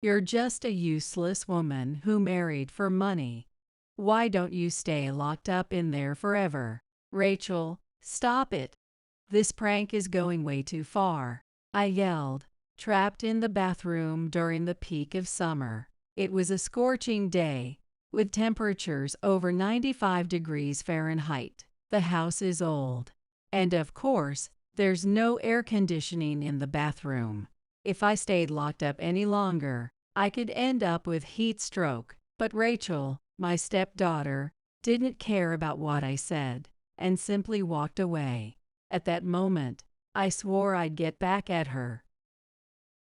You're just a useless woman who married for money. Why don't you stay locked up in there forever? Rachel, stop it. This prank is going way too far, I yelled, trapped in the bathroom during the peak of summer. It was a scorching day, with temperatures over 95 degrees Fahrenheit. The house is old. And of course, there's no air conditioning in the bathroom. If I stayed locked up any longer, I could end up with heat stroke. But Rachel, my stepdaughter, didn't care about what I said, and simply walked away. At that moment, I swore I'd get back at her.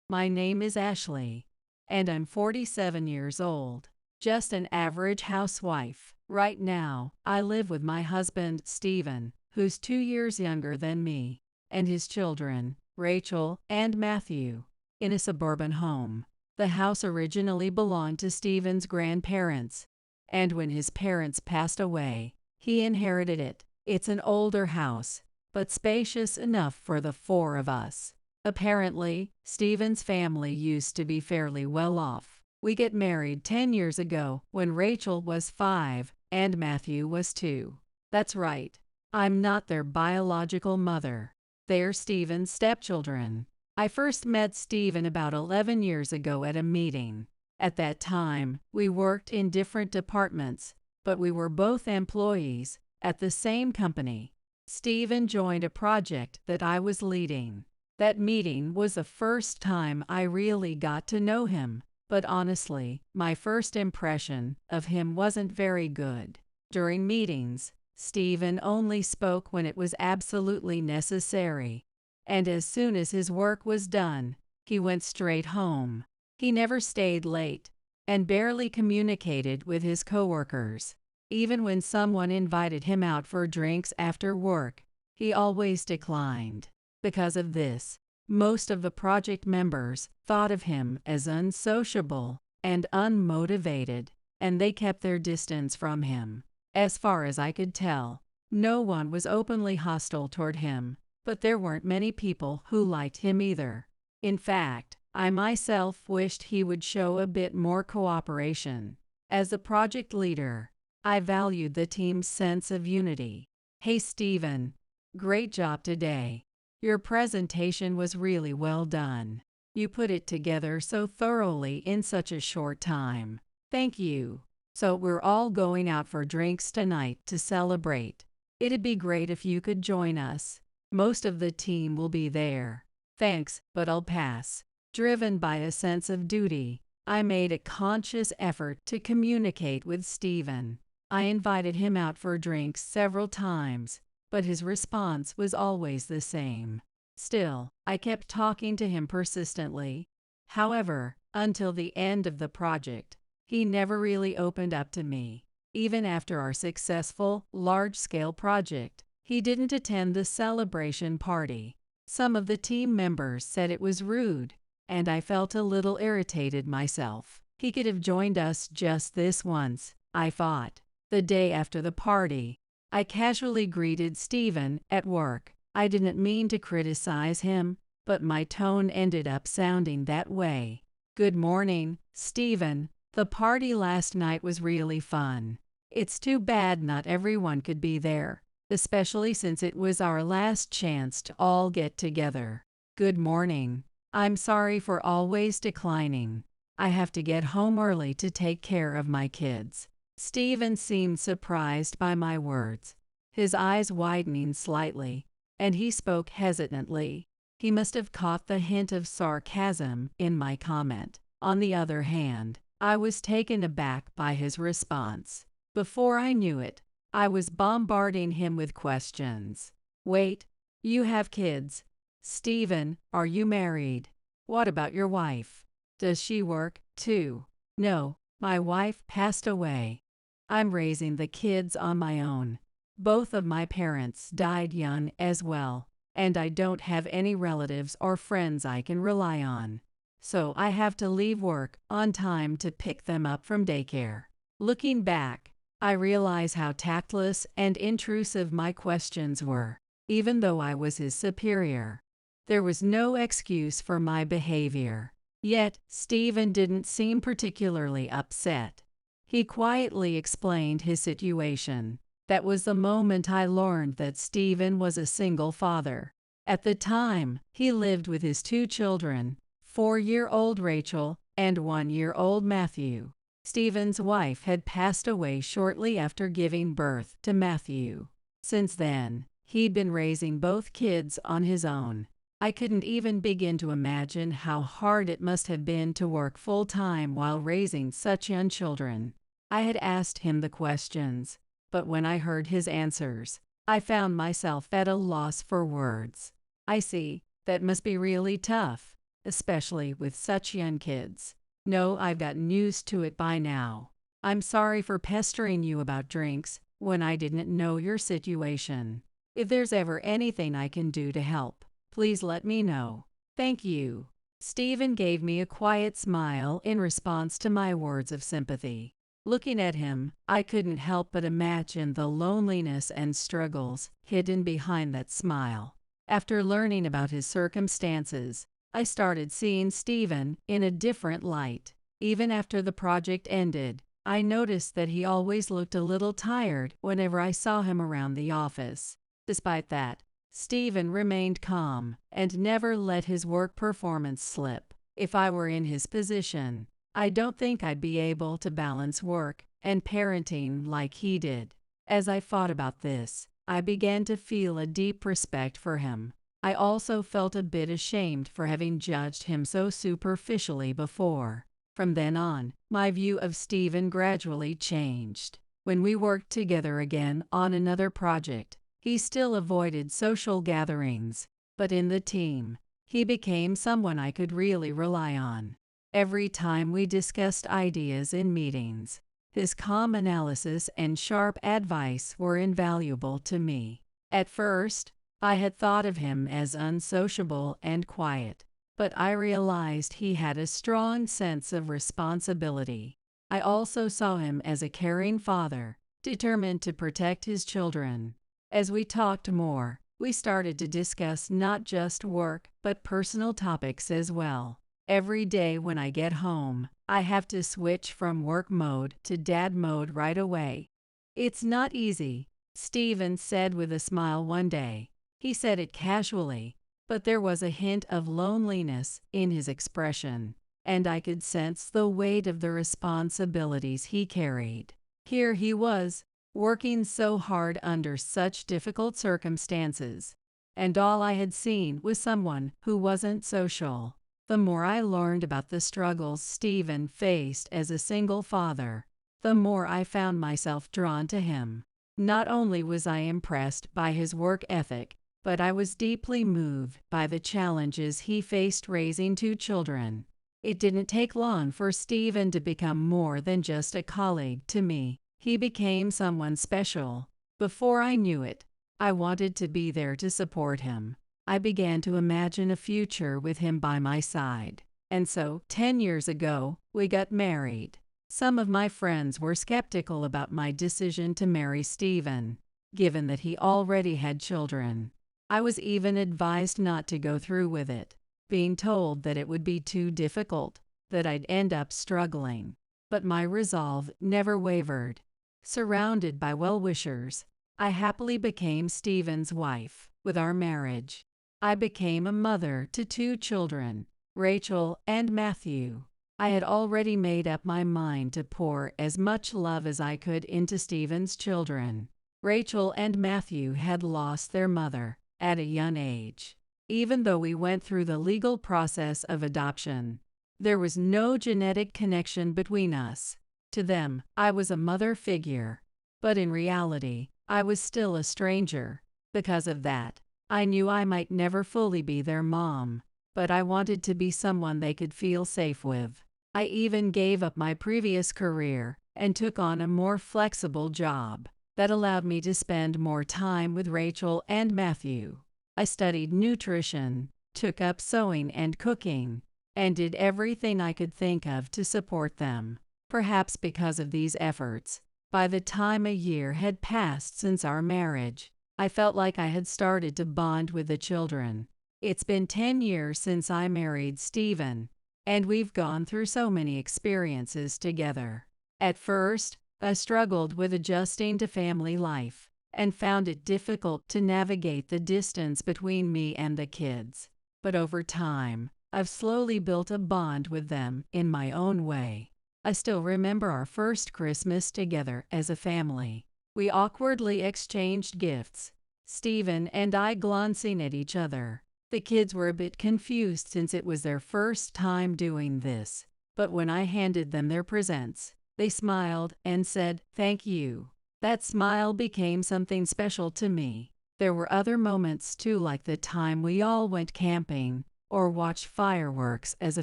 My name is Ashley, and I'm 47 years old, just an average housewife. Right now, I live with my husband, Stephen, who's 2 years younger than me, and his children, Rachel and Matthew, in a suburban home. The house originally belonged to Stephen's grandparents, and when his parents passed away, he inherited it. It's an older house, but spacious enough for the 4 of us. Apparently, Stephen's family used to be fairly well off. We got married 10 years ago when Rachel was 5 and Matthew was 2. That's right, I'm not their biological mother. They're Stephen's stepchildren. I first met Stephen about 11 years ago at a meeting. At that time, we worked in different departments, but we were both employees at the same company. Stephen joined a project that I was leading. That meeting was the first time I really got to know him, but honestly, my first impression of him wasn't very good. During meetings, Stephen only spoke when it was absolutely necessary, and as soon as his work was done, he went straight home. He never stayed late, and barely communicated with his coworkers. Even when someone invited him out for drinks after work, he always declined. Because of this, most of the project members thought of him as unsociable and unmotivated, and they kept their distance from him. As far as I could tell, no one was openly hostile toward him, but there weren't many people who liked him either. In fact, I myself wished he would show a bit more cooperation. As the project leader, I valued the team's sense of unity. Hey Stephen, great job today. Your presentation was really well done. You put it together so thoroughly in such a short time. Thank you. So we're all going out for drinks tonight to celebrate. It'd be great if you could join us. Most of the team will be there. Thanks, but I'll pass. Driven by a sense of duty, I made a conscious effort to communicate with Stephen. I invited him out for drinks several times, but his response was always the same. Still, I kept talking to him persistently. However, until the end of the project, he never really opened up to me. Even after our successful, large-scale project, he didn't attend the celebration party. Some of the team members said it was rude, and I felt a little irritated myself. He could have joined us just this once, I thought. The day after the party, I casually greeted Stephen at work. I didn't mean to criticize him, but my tone ended up sounding that way. Good morning, Stephen. The party last night was really fun. It's too bad not everyone could be there, especially since it was our last chance to all get together. Good morning. I'm sorry for always declining. I have to get home early to take care of my kids. Stephen seemed surprised by my words, his eyes widening slightly, and he spoke hesitantly. He must have caught the hint of sarcasm in my comment. On the other hand, I was taken aback by his response. Before I knew it, I was bombarding him with questions. Wait, you have kids. Stephen, are you married? What about your wife? Does she work, too? No, my wife passed away. I'm raising the kids on my own. Both of my parents died young as well, and I don't have any relatives or friends I can rely on. So I have to leave work on time to pick them up from daycare. Looking back, I realize how tactless and intrusive my questions were, even though I was his superior. There was no excuse for my behavior. Yet, Stephen didn't seem particularly upset. He quietly explained his situation. That was the moment I learned that Stephen was a single father. At the time, he lived with his two children, 4-year-old Rachel and 1-year-old Matthew. Stephen's wife had passed away shortly after giving birth to Matthew. Since then, he'd been raising both kids on his own. I couldn't even begin to imagine how hard it must have been to work full-time while raising such young children. I had asked him the questions, but when I heard his answers, I found myself at a loss for words. I see, that must be really tough, especially with such young kids. No, I've gotten used to it by now. I'm sorry for pestering you about drinks when I didn't know your situation. If there's ever anything I can do to help, please let me know. Thank you. Stephen gave me a quiet smile in response to my words of sympathy. Looking at him, I couldn't help but imagine the loneliness and struggles hidden behind that smile. After learning about his circumstances, I started seeing Stephen in a different light. Even after the project ended, I noticed that he always looked a little tired whenever I saw him around the office. Despite that, Stephen remained calm and never let his work performance slip. If I were in his position, I don't think I'd be able to balance work and parenting like he did. As I thought about this, I began to feel a deep respect for him. I also felt a bit ashamed for having judged him so superficially before. From then on, my view of Stephen gradually changed. When we worked together again on another project, he still avoided social gatherings, but in the team, he became someone I could really rely on. Every time we discussed ideas in meetings, his calm analysis and sharp advice were invaluable to me. At first, I had thought of him as unsociable and quiet, but I realized he had a strong sense of responsibility. I also saw him as a caring father, determined to protect his children. As we talked more, we started to discuss not just work, but personal topics as well. Every day when I get home, I have to switch from work mode to dad mode right away. It's not easy, Stephen said with a smile one day. He said it casually, but there was a hint of loneliness in his expression, and I could sense the weight of the responsibilities he carried. Here he was, working so hard under such difficult circumstances, and all I had seen was someone who wasn't social. The more I learned about the struggles Stephen faced as a single father, the more I found myself drawn to him. Not only was I impressed by his work ethic, but I was deeply moved by the challenges he faced raising two children. It didn't take long for Stephen to become more than just a colleague to me. He became someone special. Before I knew it, I wanted to be there to support him. I began to imagine a future with him by my side. And so, 10 years ago, we got married. Some of my friends were skeptical about my decision to marry Stephen, given that he already had children. I was even advised not to go through with it, being told that it would be too difficult, that I'd end up struggling. But my resolve never wavered. Surrounded by well-wishers, I happily became Stephen's wife. With our marriage, I became a mother to two children, Rachel and Matthew. I had already made up my mind to pour as much love as I could into Stephen's children. Rachel and Matthew had lost their mother at a young age. Even though we went through the legal process of adoption, there was no genetic connection between us. To them, I was a mother figure, but in reality, I was still a stranger. Because of that, I knew I might never fully be their mom, but I wanted to be someone they could feel safe with. I even gave up my previous career and took on a more flexible job that allowed me to spend more time with Rachel and Matthew. I studied nutrition, took up sewing and cooking, and did everything I could think of to support them. Perhaps because of these efforts, by the time a year had passed since our marriage, I felt like I had started to bond with the children. It's been 10 years since I married Stephen, and we've gone through so many experiences together. At first, I struggled with adjusting to family life and found it difficult to navigate the distance between me and the kids. But over time, I've slowly built a bond with them in my own way. I still remember our first Christmas together as a family. We awkwardly exchanged gifts, Stephen and I glancing at each other. The kids were a bit confused since it was their first time doing this, but when I handed them their presents, they smiled and said, "Thank you." That smile became something special to me. There were other moments too, like the time we all went camping or watched fireworks as a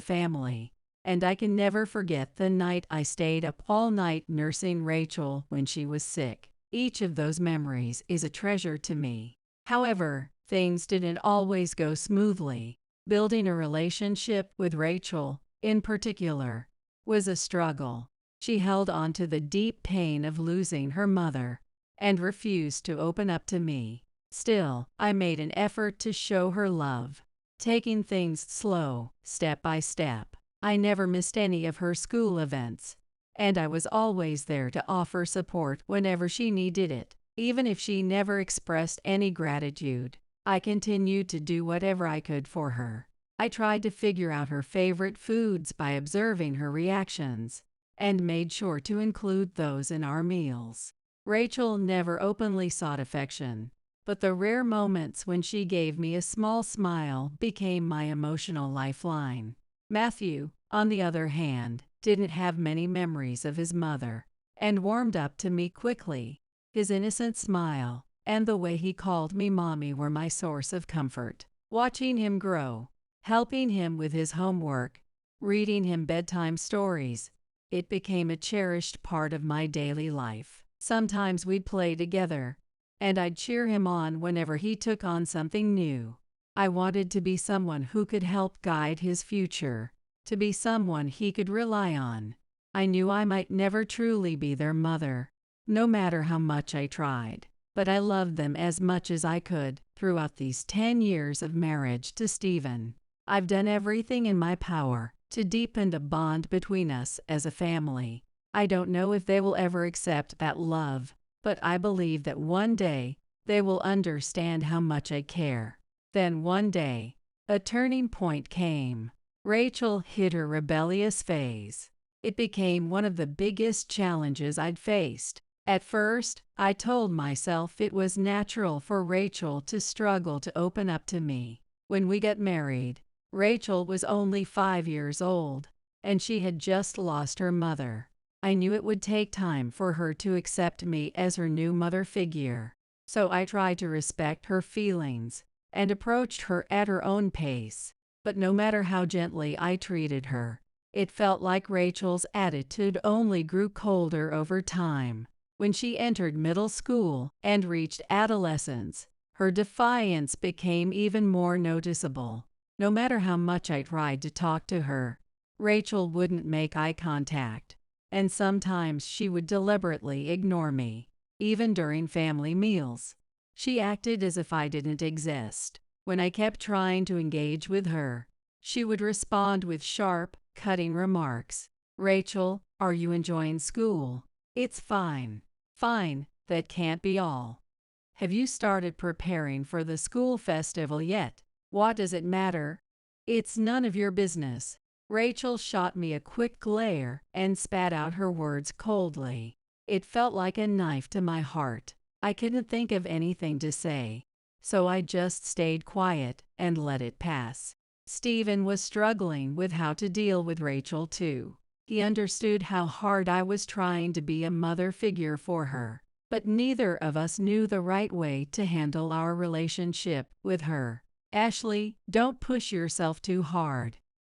family. And I can never forget the night I stayed up all night nursing Rachel when she was sick. Each of those memories is a treasure to me. However, things didn't always go smoothly. Building a relationship with Rachel, in particular, was a struggle. She held on to the deep pain of losing her mother and refused to open up to me. Still, I made an effort to show her love, taking things slow, step by step. I never missed any of her school events, and I was always there to offer support whenever she needed it. Even if she never expressed any gratitude, I continued to do whatever I could for her. I tried to figure out her favorite foods by observing her reactions, and made sure to include those in our meals. Rachel never openly sought affection, but the rare moments when she gave me a small smile became my emotional lifeline. Matthew, on the other hand, didn't have many memories of his mother, and warmed up to me quickly. His innocent smile and the way he called me mommy were my source of comfort. Watching him grow, helping him with his homework, reading him bedtime stories, it became a cherished part of my daily life. Sometimes we'd play together, and I'd cheer him on whenever he took on something new. I wanted to be someone who could help guide his future, to be someone he could rely on. I knew I might never truly be their mother, no matter how much I tried, but I loved them as much as I could throughout these 10 years of marriage to Stephen. I've done everything in my power to deepen the bond between us as a family. I don't know if they will ever accept that love, but I believe that one day they will understand how much I care. Then one day, a turning point came. Rachel hit her rebellious phase. It became one of the biggest challenges I'd faced. At first, I told myself it was natural for Rachel to struggle to open up to me. When we got married, Rachel was only 5 years old, and she had just lost her mother. I knew it would take time for her to accept me as her new mother figure, so I tried to respect her feelings and approached her at her own pace. But no matter how gently I treated her, it felt like Rachel's attitude only grew colder over time. When she entered middle school and reached adolescence, her defiance became even more noticeable. No matter how much I tried to talk to her, Rachel wouldn't make eye contact, and sometimes she would deliberately ignore me. Even during family meals, she acted as if I didn't exist. When I kept trying to engage with her, she would respond with sharp, cutting remarks. "Rachel, are you enjoying school? It's fine." "Fine, that can't be all. Have you started preparing for the school festival yet? What does it matter? It's none of your business." Rachel shot me a quick glare and spat out her words coldly. It felt like a knife to my heart. I couldn't think of anything to say, so I just stayed quiet and let it pass. Stephen was struggling with how to deal with Rachel too. He understood how hard I was trying to be a mother figure for her, but neither of us knew the right way to handle our relationship with her. "Ashley, don't push yourself too hard.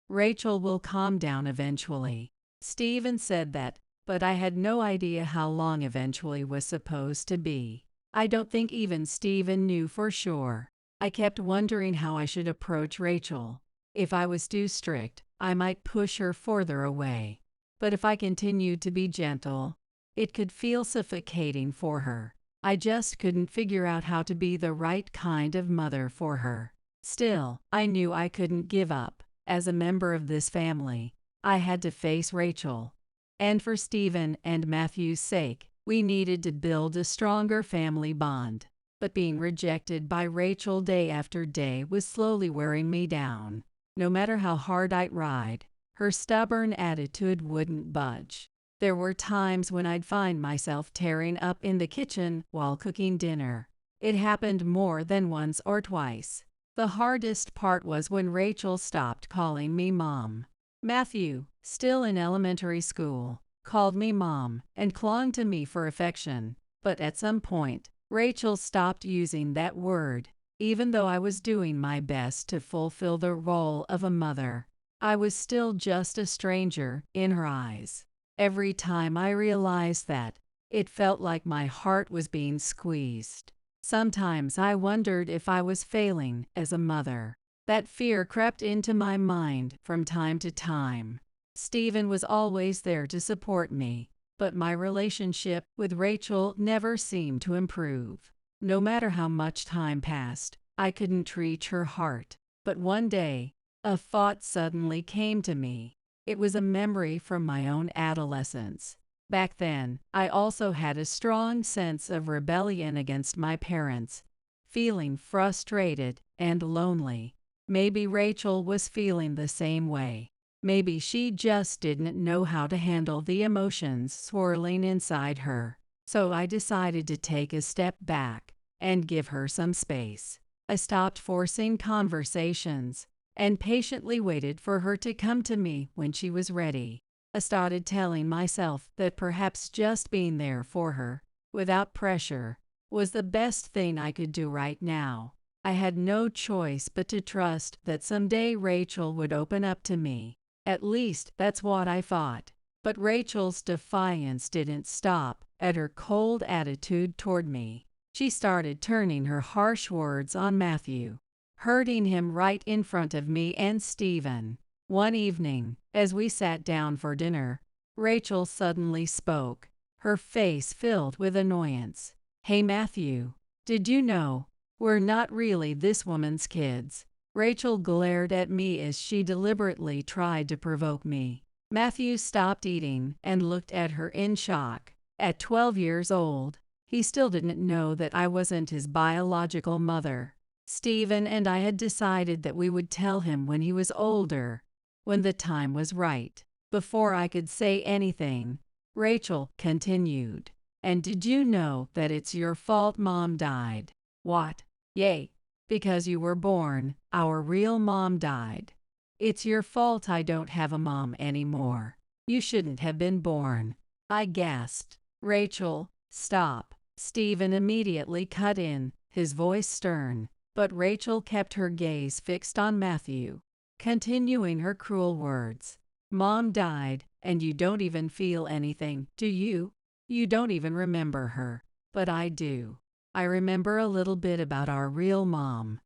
Rachel will calm down eventually." Stephen said that, but I had no idea how long eventually was supposed to be. I don't think even Stephen knew for sure. I kept wondering how I should approach Rachel. If I was too strict, I might push her further away. But if I continued to be gentle, it could feel suffocating for her. I just couldn't figure out how to be the right kind of mother for her. Still, I knew I couldn't give up. As a member of this family, I had to face Rachel. And for Stephen and Matthew's sake, we needed to build a stronger family bond. But being rejected by Rachel day after day was slowly wearing me down. No matter how hard I tried, her stubborn attitude wouldn't budge. There were times when I'd find myself tearing up in the kitchen while cooking dinner. It happened more than once or twice. The hardest part was when Rachel stopped calling me Mom. Matthew, still in elementary school, called me Mom and clung to me for affection. But at some point, Rachel stopped using that word. Even though I was doing my best to fulfill the role of a mother, I was still just a stranger in her eyes. Every time I realized that, it felt like my heart was being squeezed. Sometimes I wondered if I was failing as a mother. That fear crept into my mind from time to time. Stephen was always there to support me, but my relationship with Rachel never seemed to improve. No matter how much time passed, I couldn't reach her heart. But one day, a thought suddenly came to me. It was a memory from my own adolescence. Back then, I also had a strong sense of rebellion against my parents, feeling frustrated and lonely. Maybe Rachel was feeling the same way. Maybe she just didn't know how to handle the emotions swirling inside her. So I decided to take a step back and give her some space. I stopped forcing conversations and patiently waited for her to come to me when she was ready. I started telling myself that perhaps just being there for her, without pressure, was the best thing I could do right now. I had no choice but to trust that someday Rachel would open up to me. At least that's what I thought. But Rachel's defiance didn't stop at her cold attitude toward me. She started turning her harsh words on Matthew, hurting him right in front of me and Stephen. One evening, as we sat down for dinner, Rachel suddenly spoke, her face filled with annoyance. "Hey Matthew, did you know we're not really this woman's kids?" Rachel glared at me as she deliberately tried to provoke me. Matthew stopped eating and looked at her in shock. At 12 years old, he still didn't know that I wasn't his biological mother. Stephen and I had decided that we would tell him when he was older, when the time was right. Before I could say anything, Rachel continued, "And did you know that it's your fault Mom died?" "What?" "Yay. Because you were born, our real mom died. It's your fault I don't have a mom anymore. You shouldn't have been born." I gasped. "Rachel, stop." Stephen immediately cut in, his voice stern, but Rachel kept her gaze fixed on Matthew, continuing her cruel words. "Mom died, and you don't even feel anything, do you? You don't even remember her. But I do. I remember a little bit about our real mom.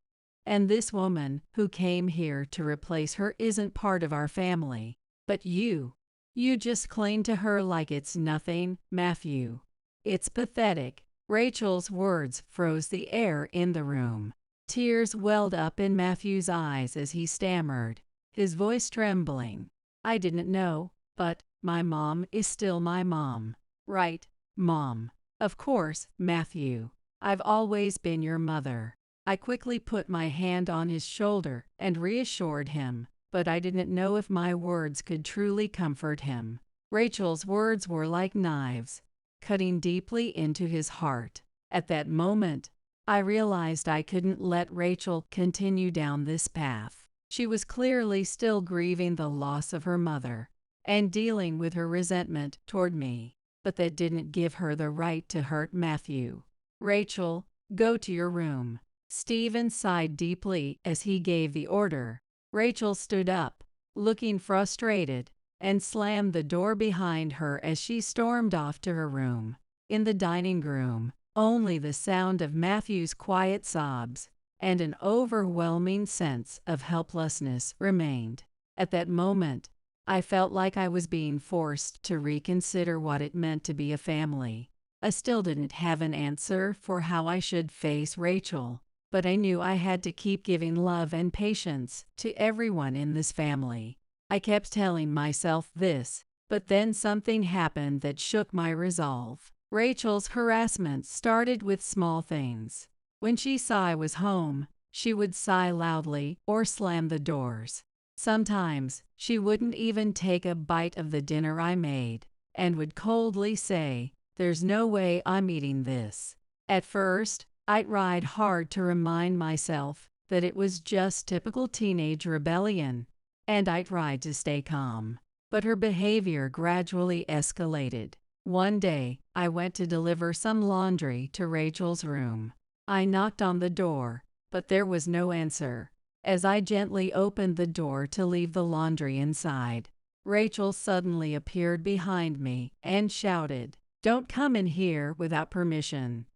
And this woman who came here to replace her isn't part of our family. But you just cling to her like it's nothing, Matthew. It's pathetic." Rachel's words froze the air in the room. Tears welled up in Matthew's eyes as he stammered, his voice trembling. "I didn't know, but my mom is still my mom." "Right, Mom. Of course, Matthew. I've always been your mother." I quickly put my hand on his shoulder and reassured him, but I didn't know if my words could truly comfort him. Rachel's words were like knives, cutting deeply into his heart. At that moment, I realized I couldn't let Rachel continue down this path. She was clearly still grieving the loss of her mother and dealing with her resentment toward me, but that didn't give her the right to hurt Matthew. "Rachel, go to your room." Stephen sighed deeply as he gave the order. Rachel stood up, looking frustrated, and slammed the door behind her as she stormed off to her room. In the dining room, only the sound of Matthew's quiet sobs and an overwhelming sense of helplessness remained. At that moment, I felt like I was being forced to reconsider what it meant to be a family. I still didn't have an answer for how I should face Rachel, but I knew I had to keep giving love and patience to everyone in this family. I kept telling myself this, but then something happened that shook my resolve. Rachel's harassment started with small things. When she saw I was home, she would sigh loudly or slam the doors. Sometimes, she wouldn't even take a bite of the dinner I made, and would coldly say, "There's no way I'm eating this." At first, I tried hard to remind myself that it was just typical teenage rebellion, and I tried to stay calm. But her behavior gradually escalated. One day, I went to deliver some laundry to Rachel's room. I knocked on the door, but there was no answer. As I gently opened the door to leave the laundry inside, Rachel suddenly appeared behind me and shouted, "Don't come in here without permission."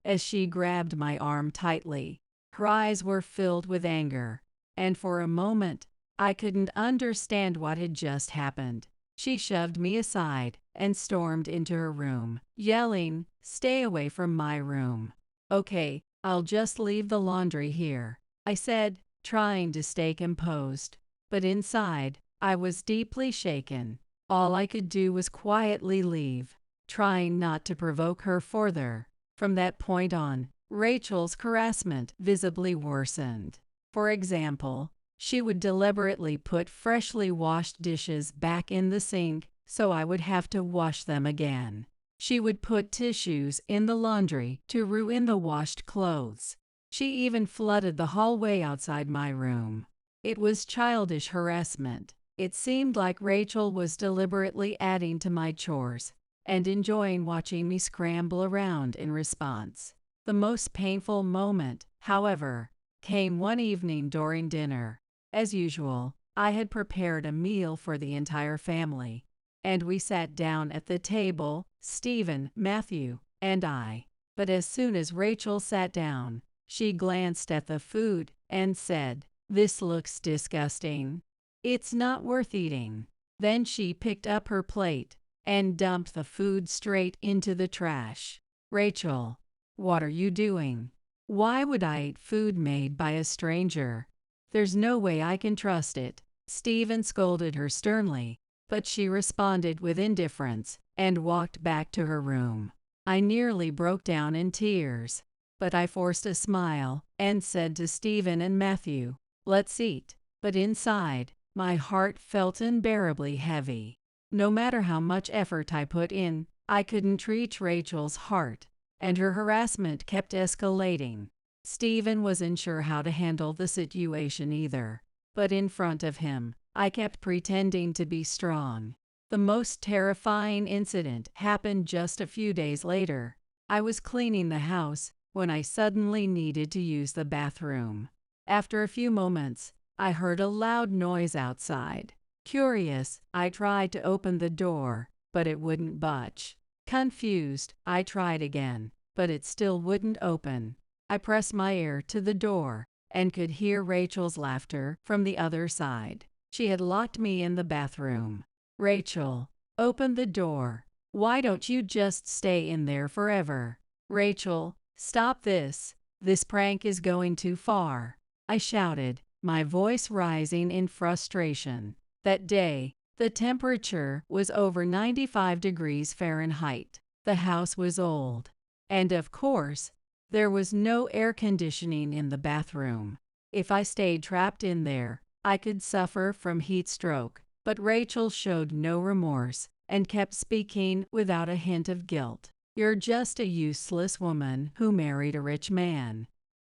As she grabbed my arm tightly, her eyes were filled with anger, and for a moment, I couldn't understand what had just happened. She shoved me aside and stormed into her room, yelling, "Stay away from my room." "Okay, I'll just leave the laundry here," I said, trying to stay composed. But inside, I was deeply shaken. All I could do was quietly leave, trying not to provoke her further. From that point on, Rachel's harassment visibly worsened. For example, she would deliberately put freshly washed dishes back in the sink so I would have to wash them again. She would put tissues in the laundry to ruin the washed clothes. She even flooded the hallway outside my room. It was childish harassment. It seemed like Rachel was deliberately adding to my chores and enjoying watching me scramble around in response. The most painful moment, however, came one evening during dinner. As usual, I had prepared a meal for the entire family, and we sat down at the table, Stephen, Matthew, and I. But as soon as Rachel sat down, she glanced at the food and said, "This looks disgusting. It's not worth eating." Then she picked up her plate and dumped the food straight into the trash. "Rachel, what are you doing? Why would I eat food made by a stranger? There's no way I can trust it." Stephen scolded her sternly, but she responded with indifference and walked back to her room. I nearly broke down in tears, but I forced a smile and said to Stephen and Matthew, "Let's eat." But inside, my heart felt unbearably heavy. No matter how much effort I put in, I couldn't reach Rachel's heart, and her harassment kept escalating. Stephen wasn't sure how to handle the situation either, but in front of him, I kept pretending to be strong. The most terrifying incident happened just a few days later. I was cleaning the house when I suddenly needed to use the bathroom. After a few moments, I heard a loud noise outside. Curious, I tried to open the door, but it wouldn't budge. Confused, I tried again, but it still wouldn't open. I pressed my ear to the door and could hear Rachel's laughter from the other side. She had locked me in the bathroom. "Rachel, open the door. Why don't you just stay in there forever? Rachel, stop this. This prank is going too far," I shouted, my voice rising in frustration. That day, the temperature was over 95 degrees Fahrenheit. The house was old, and of course, there was no air conditioning in the bathroom. If I stayed trapped in there, I could suffer from heat stroke. But Rachel showed no remorse and kept speaking without a hint of guilt. "You're just a useless woman who married a rich man.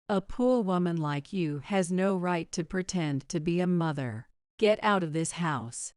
A poor woman like you has no right to pretend to be a mother. Get out of this house.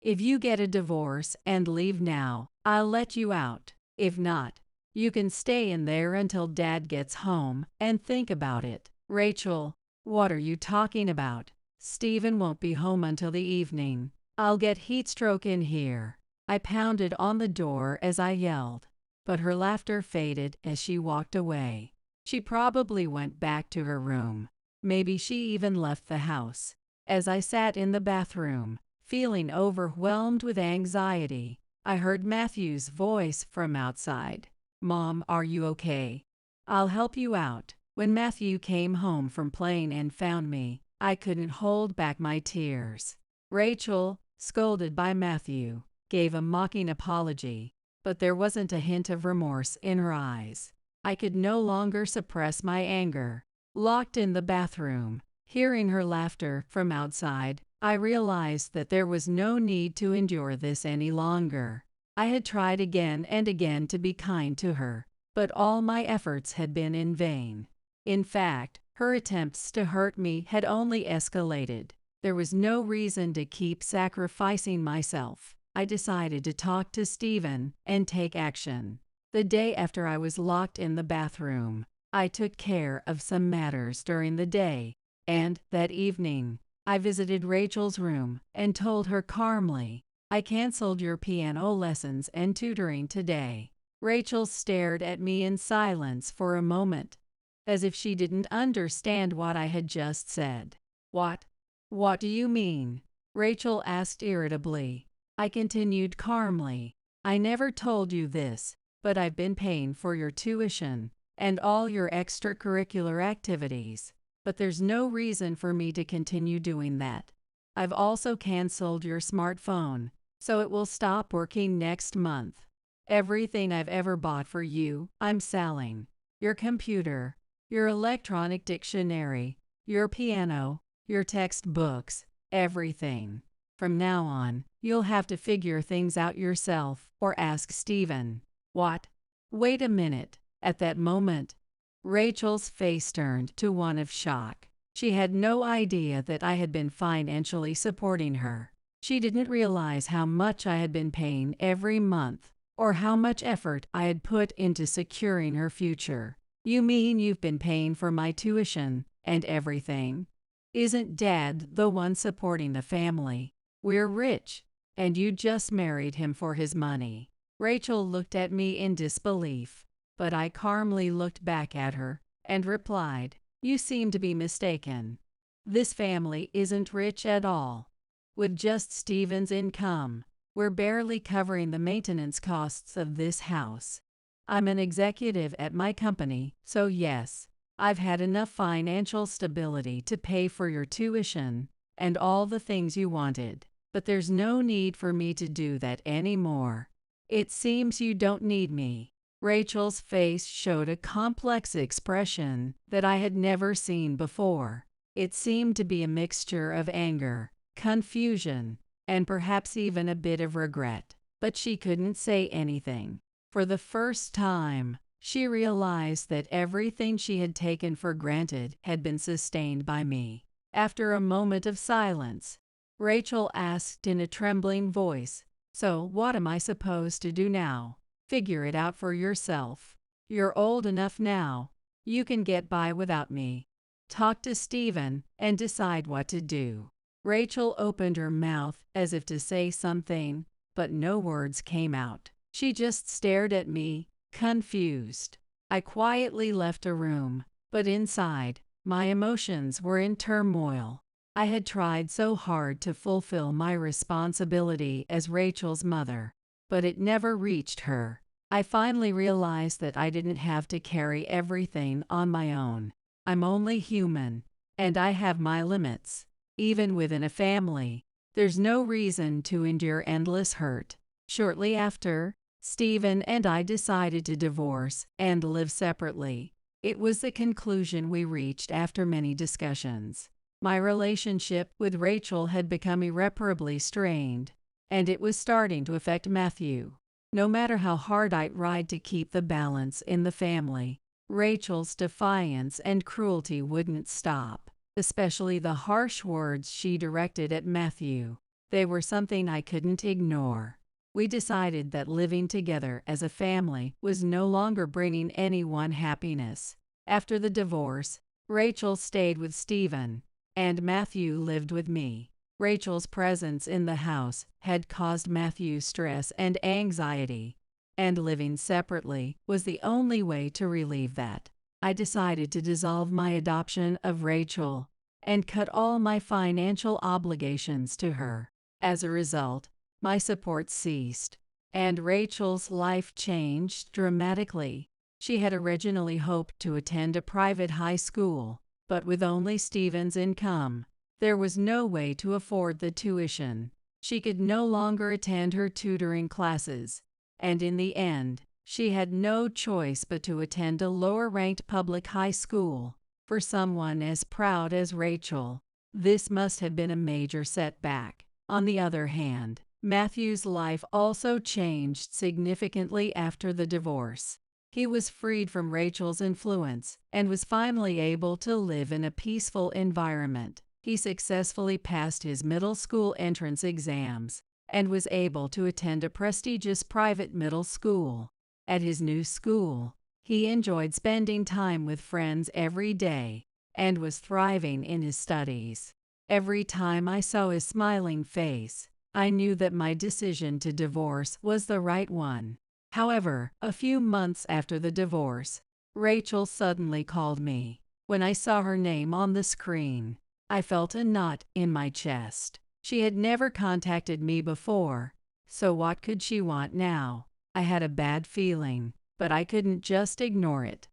If you get a divorce and leave now, I'll let you out. If not, you can stay in there until Dad gets home and think about it." "Rachel, what are you talking about? Stephen won't be home until the evening. I'll get heat stroke in here." I pounded on the door as I yelled, but her laughter faded as she walked away. She probably went back to her room. Maybe she even left the house. As I sat in the bathroom, feeling overwhelmed with anxiety, I heard Matthew's voice from outside. "Mom, are you okay? I'll help you out." When Matthew came home from playing and found me, I couldn't hold back my tears. Rachel, scolded by Matthew, gave a mocking apology, but there wasn't a hint of remorse in her eyes. I could no longer suppress my anger. Locked in the bathroom, hearing her laughter from outside, I realized that there was no need to endure this any longer. I had tried again and again to be kind to her, but all my efforts had been in vain. In fact, her attempts to hurt me had only escalated. There was no reason to keep sacrificing myself. I decided to talk to Stephen and take action. The day after I was locked in the bathroom, I took care of some matters during the day, and that evening, I visited Rachel's room and told her calmly, "I canceled your piano lessons and tutoring today." Rachel stared at me in silence for a moment, as if she didn't understand what I had just said. "What? What do you mean?" Rachel asked irritably. I continued calmly, "I never told you this, but I've been paying for your tuition and all your extracurricular activities, but there's no reason for me to continue doing that. I've also canceled your smartphone, so it will stop working next month. Everything I've ever bought for you, I'm selling. Your computer, your electronic dictionary, your piano, your textbooks, everything. From now on, you'll have to figure things out yourself or ask Stephen." "What? Wait a minute." At that moment, Rachel's face turned to one of shock. She had no idea that I had been financially supporting her. She didn't realize how much I had been paying every month, or how much effort I had put into securing her future. "You mean you've been paying for my tuition and everything? Isn't Dad the one supporting the family? We're rich, and you just married him for his money." Rachel looked at me in disbelief, but I calmly looked back at her and replied, "You seem to be mistaken. This family isn't rich at all. With just Stephen's income, we're barely covering the maintenance costs of this house. I'm an executive at my company, so yes, I've had enough financial stability to pay for your tuition and all the things you wanted, but there's no need for me to do that anymore. It seems you don't need me." Rachel's face showed a complex expression that I had never seen before. It seemed to be a mixture of anger, confusion, and perhaps even a bit of regret, but she couldn't say anything. For the first time, she realized that everything she had taken for granted had been sustained by me. After a moment of silence, Rachel asked in a trembling voice, "So what am I supposed to do now?" "Figure it out for yourself. You're old enough now. You can get by without me. Talk to Stephen and decide what to do." Rachel opened her mouth as if to say something, but no words came out. She just stared at me, confused. I quietly left the room, but inside, my emotions were in turmoil. I had tried so hard to fulfill my responsibility as Rachel's mother, but it never reached her. I finally realized that I didn't have to carry everything on my own. I'm only human, and I have my limits. Even within a family, there's no reason to endure endless hurt. Shortly after, Stephen and I decided to divorce and live separately. It was the conclusion we reached after many discussions. My relationship with Rachel had become irreparably strained, and it was starting to affect Matthew. No matter how hard I tried to keep the balance in the family, Rachel's defiance and cruelty wouldn't stop, especially the harsh words she directed at Matthew. They were something I couldn't ignore. We decided that living together as a family was no longer bringing anyone happiness. After the divorce, Rachel stayed with Stephen, and Matthew lived with me. Rachel's presence in the house had caused Matthew stress and anxiety, and living separately was the only way to relieve that. I decided to dissolve my adoption of Rachel and cut all my financial obligations to her. As a result, my support ceased, and Rachel's life changed dramatically. She had originally hoped to attend a private high school, but with only Stephen's income, there was no way to afford the tuition. She could no longer attend her tutoring classes, and in the end, she had no choice but to attend a lower-ranked public high school. For someone as proud as Rachel, this must have been a major setback. On the other hand, Matthew's life also changed significantly after the divorce. He was freed from Rachel's influence and was finally able to live in a peaceful environment. He successfully passed his middle school entrance exams and was able to attend a prestigious private middle school. At his new school, he enjoyed spending time with friends every day and was thriving in his studies. Every time I saw his smiling face, I knew that my decision to divorce was the right one. However, a few months after the divorce, Rachel suddenly called me. When I saw her name on the screen, I felt a knot in my chest. She had never contacted me before, so what could she want now? I had a bad feeling, but I couldn't just ignore it.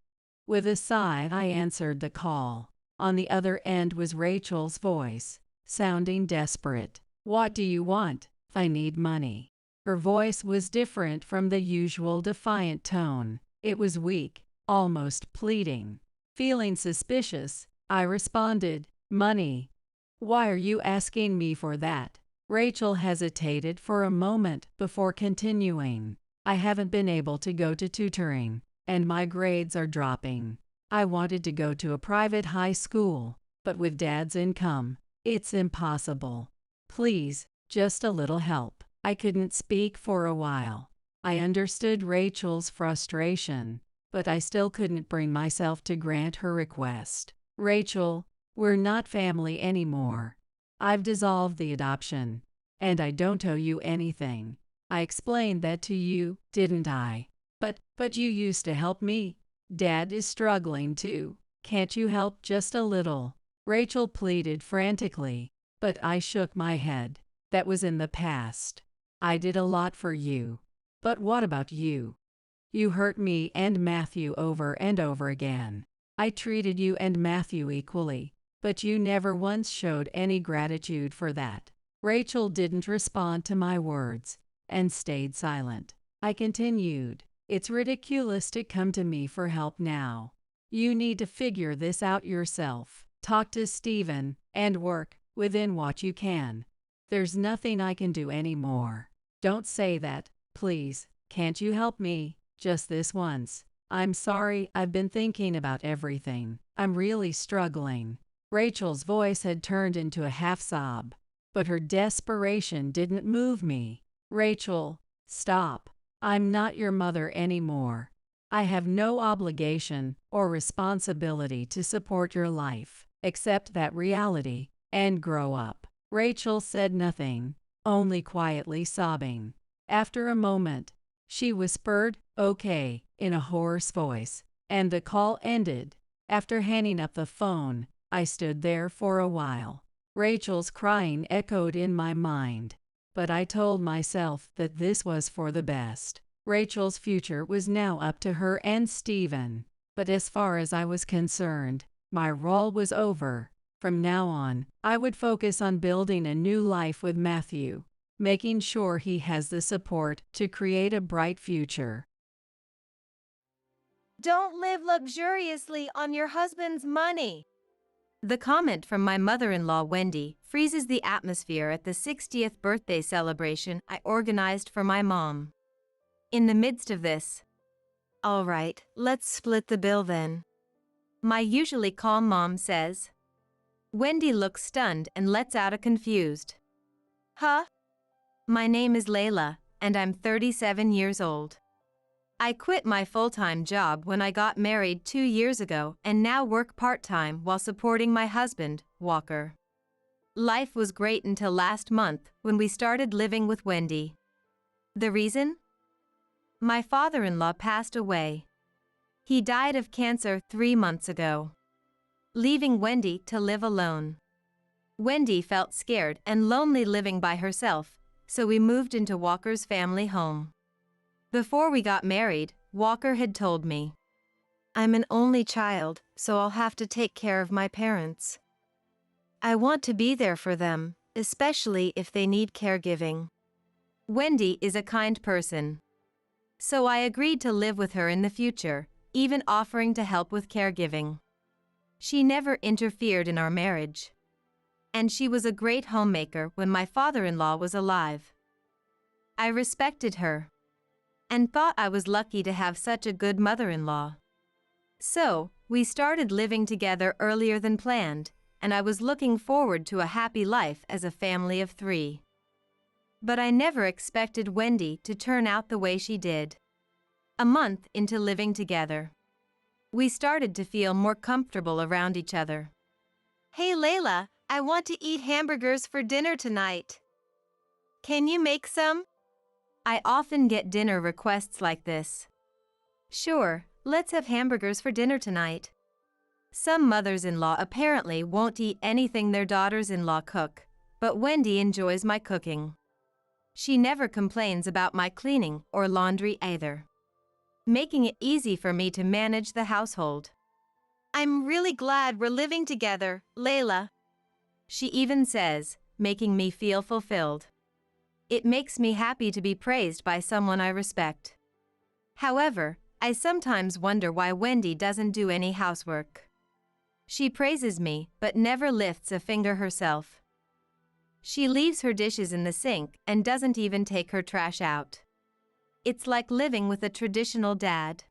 With a sigh, I answered the call. On the other end was Rachel's voice, sounding desperate. "What do you want?" "I need money." Her voice was different from the usual defiant tone. It was weak, almost pleading. Feeling suspicious, I responded, "Money? Why are you asking me for that?" Rachel hesitated for a moment before continuing. "I haven't been able to go to tutoring, and my grades are dropping. I wanted to go to a private high school, but with Dad's income, it's impossible. Please, just a little help." I couldn't speak for a while. I understood Rachel's frustration, but I still couldn't bring myself to grant her request. "Rachel, we're not family anymore. I've dissolved the adoption, and I don't owe you anything. I explained that to you, didn't I? But you used to help me. Dad is struggling too. Can't you help just a little?" Rachel pleaded frantically, but I shook my head. That was in the past. I did a lot for you. But what about you? You hurt me and Matthew over and over again. I treated you and Matthew equally, but you never once showed any gratitude for that. Rachel didn't respond to my words and stayed silent. I continued, "It's ridiculous to come to me for help now. You need to figure this out yourself. Talk to Stephen and work within what you can. There's nothing I can do anymore." "Don't say that, please. Can't you help me, just this once? I'm sorry, I've been thinking about everything. I'm really struggling." Rachel's voice had turned into a half-sob, but her desperation didn't move me. "Rachel, stop. I'm not your mother anymore. I have no obligation or responsibility to support your life. Accept that reality and grow up." Rachel said nothing, only quietly sobbing. After a moment, she whispered, "Okay," in a hoarse voice, and the call ended. After hanging up the phone, I stood there for a while. Rachel's crying echoed in my mind, but I told myself that this was for the best. Rachel's future was now up to her and Stephen, but as far as I was concerned, my role was over. From now on, I would focus on building a new life with Matthew, making sure he has the support to create a bright future. Don't live luxuriously on your husband's money. The comment from my mother-in-law, Wendy, freezes the atmosphere at the 60th birthday celebration I organized for my mom. In the midst of this, "All right, let's split the bill then," my usually calm mom says. Wendy looks stunned and lets out a confused, "Huh?" My name is Layla, and I'm 37 years old. I quit my full-time job when I got married 2 years ago and now work part-time while supporting my husband, Walker. Life was great until last month when we started living with Wendy. The reason? My father-in-law passed away. He died of cancer 3 months ago, leaving Wendy to live alone. Wendy felt scared and lonely living by herself, so we moved into Walker's family home. Before we got married, Walker had told me, I'm an only child, so I'll have to take care of my parents. I want to be there for them, especially if they need caregiving. Wendy is a kind person. So I agreed to live with her in the future, even offering to help with caregiving. She never interfered in our marriage. And she was a great homemaker when my father-in-law was alive. I respected her and thought I was lucky to have such a good mother-in-law. So, we started living together earlier than planned, and I was looking forward to a happy life as a family of 3. But I never expected Wendy to turn out the way she did. A month into living together, we started to feel more comfortable around each other. Hey Layla, I want to eat hamburgers for dinner tonight. Can you make some? I often get dinner requests like this. Sure, let's have hamburgers for dinner tonight. Some mothers-in-law apparently won't eat anything their daughters-in-law cook, but Wendy enjoys my cooking. She never complains about my cleaning or laundry either, making it easy for me to manage the household. I'm really glad we're living together, Layla. She even says, making me feel fulfilled. It makes me happy to be praised by someone I respect. However, I sometimes wonder why Wendy doesn't do any housework. She praises me, but never lifts a finger herself. She leaves her dishes in the sink and doesn't even take her trash out. It's like living with a traditional dad.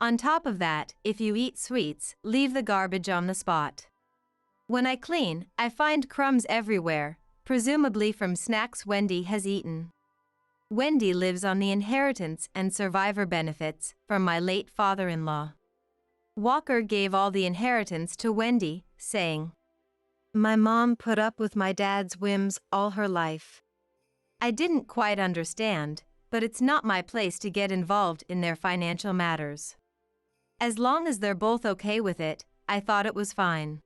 On top of that, if you eat sweets, leave the garbage on the spot. When I clean, I find crumbs everywhere, presumably from snacks Wendy has eaten. Wendy lives on the inheritance and survivor benefits from my late father-in-law. Walker gave all the inheritance to Wendy, saying, "My mom put up with my dad's whims all her life." I didn't quite understand, but it's not my place to get involved in their financial matters. As long as they're both okay with it, I thought it was fine.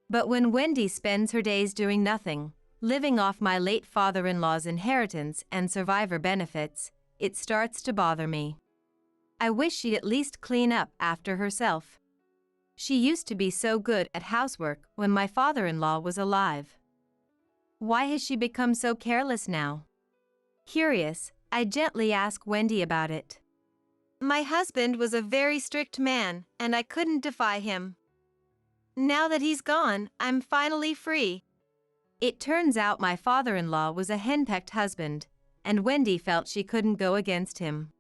But when Wendy spends her days doing nothing, living off my late father-in-law's inheritance and survivor benefits, it starts to bother me. I wish she'd at least clean up after herself. She used to be so good at housework when my father-in-law was alive. Why has she become so careless now? Curious, I gently ask Wendy about it. My husband was a very strict man, and I couldn't defy him. Now that he's gone, I'm finally free. It turns out my father-in-law was a henpecked husband, and Wendy felt she couldn't go against him.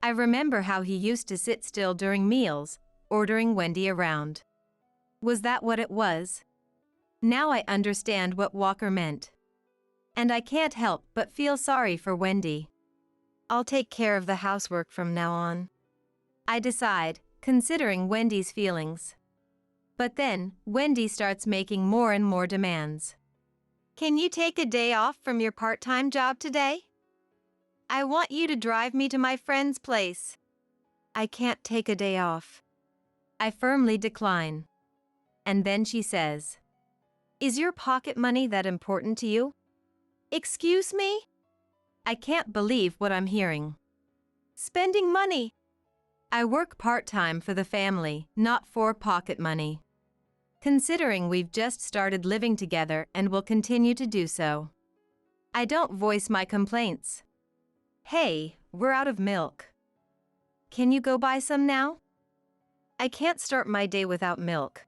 I remember how he used to sit still during meals, ordering Wendy around. Was that what it was? Now I understand what Walker meant. And I can't help but feel sorry for Wendy. I'll take care of the housework from now on, I decide, considering Wendy's feelings. But then, Wendy starts making more and more demands. Can you take a day off from your part-time job today? I want you to drive me to my friend's place. I can't take a day off. I firmly decline. And then she says, "Is your pocket money that important to you?" Excuse me? I can't believe what I'm hearing. Spending money. I work part-time for the family, not for pocket money. Considering we've just started living together and will continue to do so, I don't voice my complaints. Hey, we're out of milk. Can you go buy some now? I can't start my day without milk.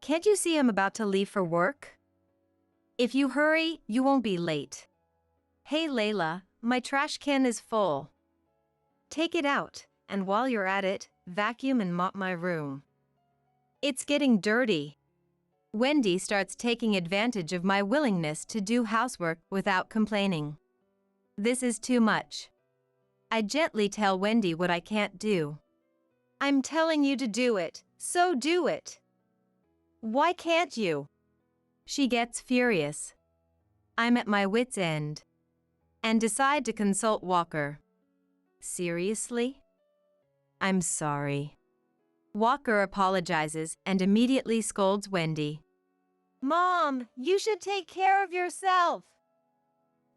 Can't you see I'm about to leave for work? If you hurry, you won't be late. Hey Layla, my trash can is full. Take it out, and while you're at it, vacuum and mop my room. It's getting dirty. Wendy starts taking advantage of my willingness to do housework without complaining. This is too much. I gently tell Wendy what I can't do. I'm telling you to do it, so do it. Why can't you? She gets furious. I'm at my wit's end. And decide to consult Walker. Seriously? I'm sorry. Walker apologizes and immediately scolds Wendy. Mom, you should take care of yourself.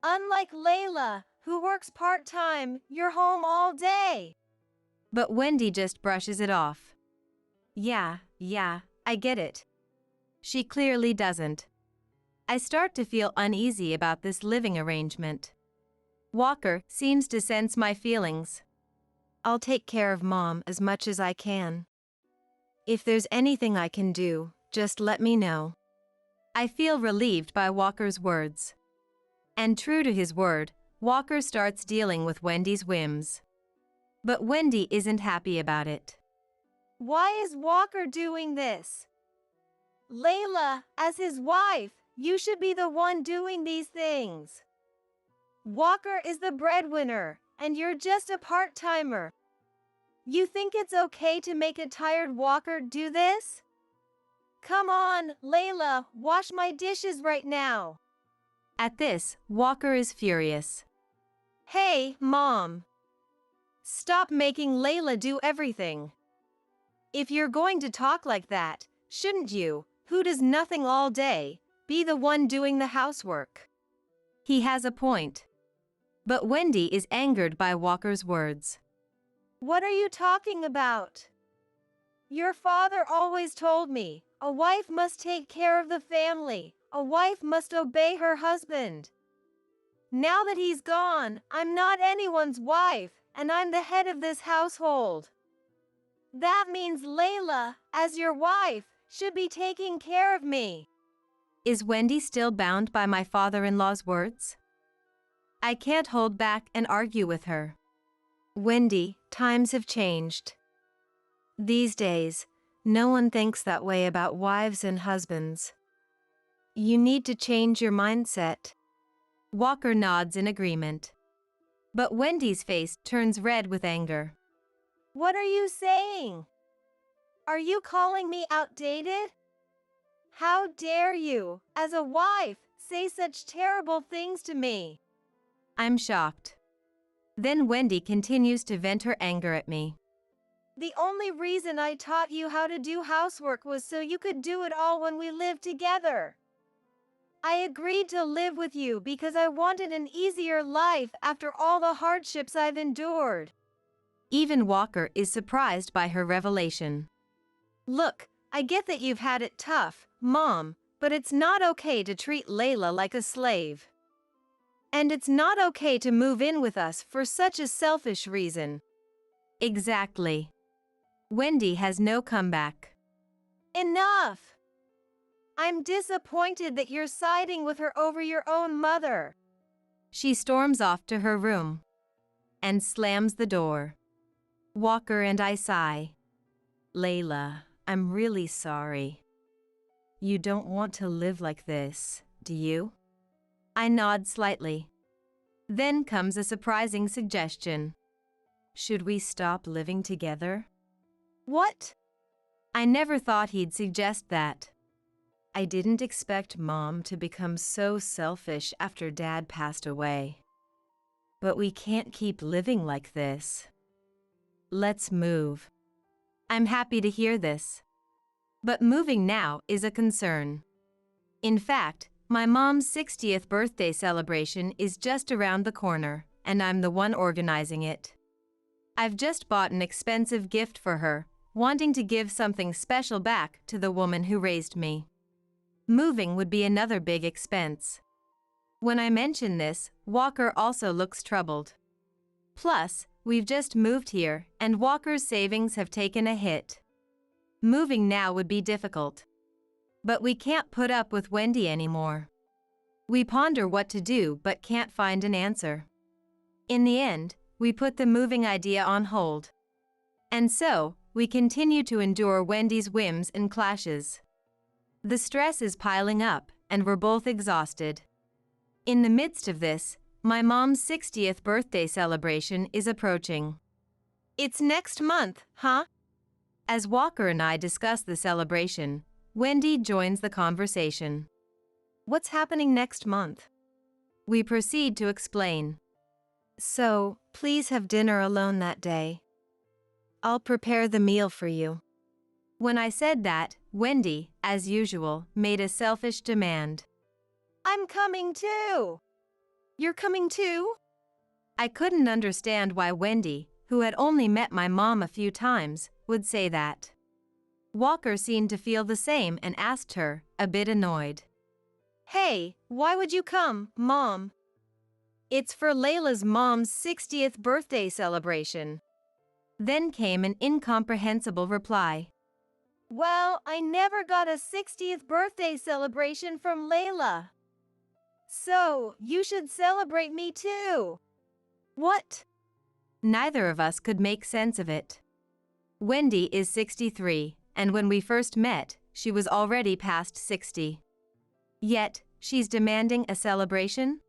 Unlike Layla, who works part-time, you're home all day. But Wendy just brushes it off. Yeah, I get it. She clearly doesn't. I start to feel uneasy about this living arrangement. Walker seems to sense my feelings. I'll take care of Mom as much as I can. If there's anything I can do, just let me know. I feel relieved by Walker's words. And true to his word, Walker starts dealing with Wendy's whims. But Wendy isn't happy about it. Why is Walker doing this? Layla, as his wife, you should be the one doing these things. Walker is the breadwinner, and you're just a part-timer. You think it's okay to make a tired Walker do this? Come on, Layla, wash my dishes right now. At this, Walker is furious. Hey, Mom. Stop making Layla do everything. If you're going to talk like that, shouldn't you, who does nothing all day, be the one doing the housework? He has a point. But Wendy is angered by Walker's words. What are you talking about? Your father always told me, a wife must take care of the family, a wife must obey her husband. Now that he's gone, I'm not anyone's wife, and I'm the head of this household. That means Layla, as your wife, should be taking care of me. Is Wendy still bound by my father-in-law's words? I can't hold back and argue with her. Wendy, times have changed. These days, no one thinks that way about wives and husbands. You need to change your mindset. Walker nods in agreement. But Wendy's face turns red with anger. What are you saying? Are you calling me outdated? How dare you, as a wife, say such terrible things to me? I'm shocked. Then Wendy continues to vent her anger at me. The only reason I taught you how to do housework was so you could do it all when we lived together. I agreed to live with you because I wanted an easier life after all the hardships I've endured. Even Walker is surprised by her revelation. Look, I get that you've had it tough, Mom, but it's not okay to treat Layla like a slave. And it's not okay to move in with us for such a selfish reason. Exactly. Wendy has no comeback. Enough! I'm disappointed that you're siding with her over your own mother. She storms off to her room and slams the door. Walker and I sigh. Layla, I'm really sorry. You don't want to live like this, do you? I nod slightly. Then comes a surprising suggestion. Should we stop living together? What? I never thought he'd suggest that. I didn't expect Mom to become so selfish after Dad passed away. But we can't keep living like this. Let's move. I'm happy to hear this. But moving now is a concern. In fact, my mom's 60th birthday celebration is just around the corner, and I'm the one organizing it. I've just bought an expensive gift for her, wanting to give something special back to the woman who raised me. Moving would be another big expense. When I mention this, Walker also looks troubled. Plus, we've just moved here, and Walker's savings have taken a hit. Moving now would be difficult. But we can't put up with Wendy anymore. We ponder what to do but can't find an answer. In the end, we put the moving idea on hold. And so, we continue to endure Wendy's whims and clashes. The stress is piling up, and we're both exhausted. In the midst of this, my mom's 60th birthday celebration is approaching. It's next month, huh? As Walker and I discuss the celebration, Wendy joins the conversation. What's happening next month? We proceed to explain. So, please have dinner alone that day. I'll prepare the meal for you. When I said that, Wendy, as usual, made a selfish demand. I'm coming too! You're coming too? I couldn't understand why Wendy, who had only met my mom a few times, would say that. Walker seemed to feel the same and asked her, a bit annoyed. Hey, why would you come, Mom? It's for Layla's mom's 60th birthday celebration. Then came an incomprehensible reply. Well, I never got a 60th birthday celebration from Layla. So, you should celebrate me too. What? Neither of us could make sense of it. Wendy is 63, and when we first met, she was already past 60. Yet, she's demanding a celebration?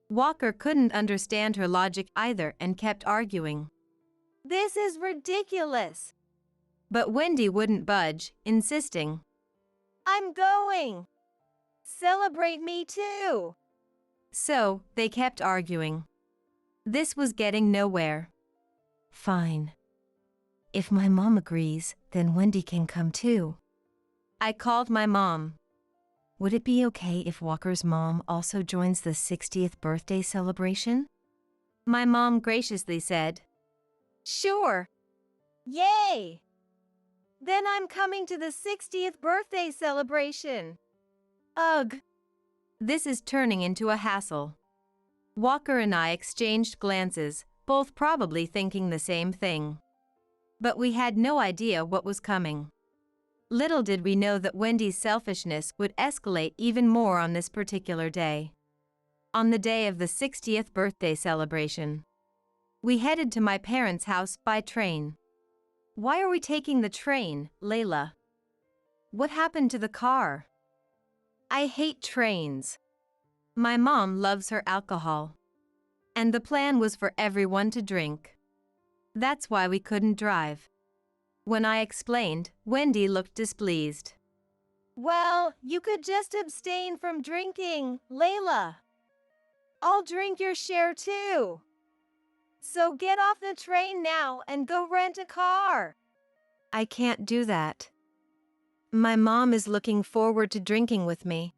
Walker couldn't understand her logic either and kept arguing. This is ridiculous. But Wendy wouldn't budge, insisting. I'm going. Celebrate me too. So, they kept arguing. This was getting nowhere. Fine. If my mom agrees, then Wendy can come too. I called my mom. Would it be okay if Walker's mom also joins the 60th birthday celebration? My mom graciously said, Sure. Yay! Then I'm coming to the 60th birthday celebration. Ugh. This is turning into a hassle. Walker and I exchanged glances, both probably thinking the same thing. But we had no idea what was coming. Little did we know that Wendy's selfishness would escalate even more on this particular day. On the day of the 60th birthday celebration. We headed to my parents' house by train. Why are we taking the train, Layla? What happened to the car? I hate trains. My mom loves her alcohol. And the plan was for everyone to drink. That's why we couldn't drive. When I explained, Wendy looked displeased. Well, you could just abstain from drinking, Layla. I'll drink your share too. So get off the train now and go rent a car. I can't do that. My mom is looking forward to drinking with me,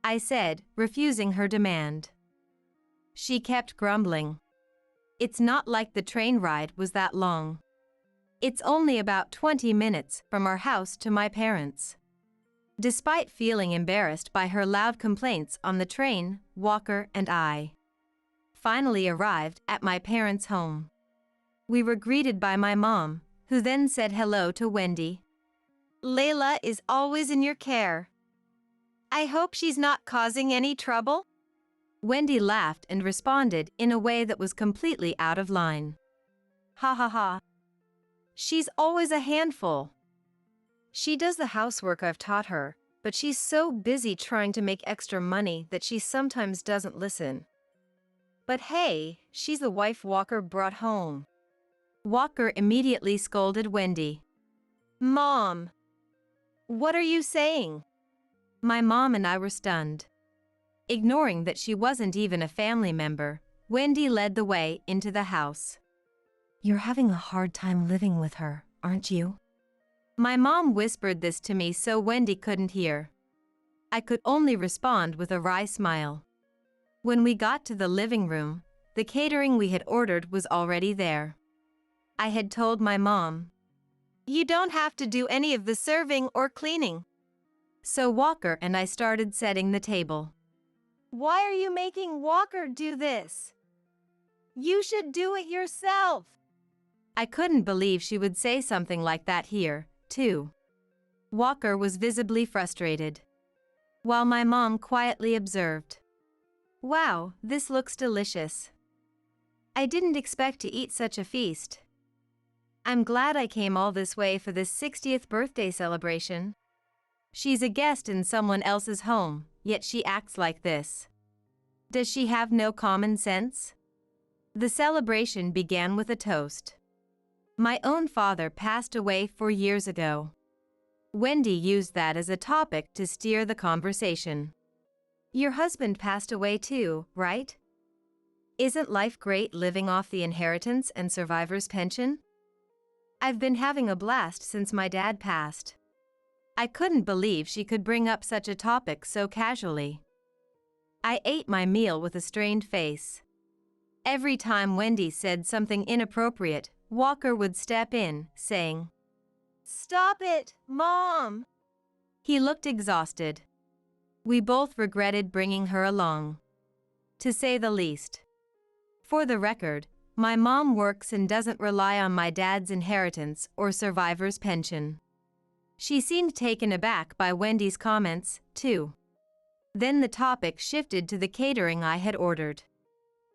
I said, refusing her demand. She kept grumbling. It's not like the train ride was that long. It's only about 20 minutes from our house to my parents'. Despite feeling embarrassed by her loud complaints on the train, Walker and I finally arrived at my parents' home. We were greeted by my mom, who then said hello to Wendy. Layla is always in your care. I hope she's not causing any trouble. Wendy laughed and responded in a way that was completely out of line. Ha ha ha. She's always a handful. She does the housework I've taught her, but she's so busy trying to make extra money that she sometimes doesn't listen. But hey, she's the wife Walker brought home. Walker immediately scolded Wendy. Mom, what are you saying? My mom and I were stunned. Ignoring that she wasn't even a family member, Wendy led the way into the house. You're having a hard time living with her, aren't you? My mom whispered this to me so Wendy couldn't hear. I could only respond with a wry smile. When we got to the living room, the catering we had ordered was already there. I had told my mom, You don't have to do any of the serving or cleaning. So Walker and I started setting the table. Why are you making Walker do this? You should do it yourself. I couldn't believe she would say something like that here, too. Walker was visibly frustrated, while my mom quietly observed, Wow, this looks delicious. I didn't expect to eat such a feast. I'm glad I came all this way for this 60th birthday celebration. She's a guest in someone else's home, yet she acts like this. Does she have no common sense? The celebration began with a toast. My own father passed away 4 years ago. Wendy used that as a topic to steer the conversation. Your husband passed away too, right? Isn't life great living off the inheritance and survivor's pension? I've been having a blast since my dad passed. I couldn't believe she could bring up such a topic so casually. I ate my meal with a strained face. Every time Wendy said something inappropriate, Walker would step in, saying, "Stop it, Mom!" He looked exhausted. We both regretted bringing her along, to say the least. For the record, my mom works and doesn't rely on my dad's inheritance or survivor's pension. She seemed taken aback by Wendy's comments, too. Then the topic shifted to the catering I had ordered.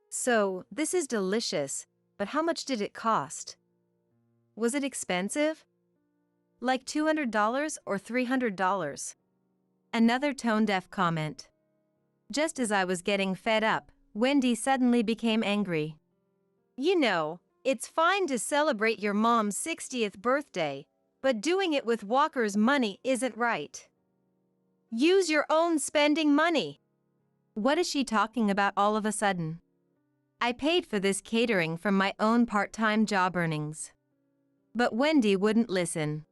"So, this is delicious, but how much did it cost? Was it expensive? Like $200 or $300? Another tone-deaf comment. Just as I was getting fed up, Wendy suddenly became angry. You know, it's fine to celebrate your mom's 60th birthday, but doing it with Walker's money isn't right. Use your own spending money." What is she talking about all of a sudden? I paid for this catering from my own part-time job earnings. But Wendy wouldn't listen.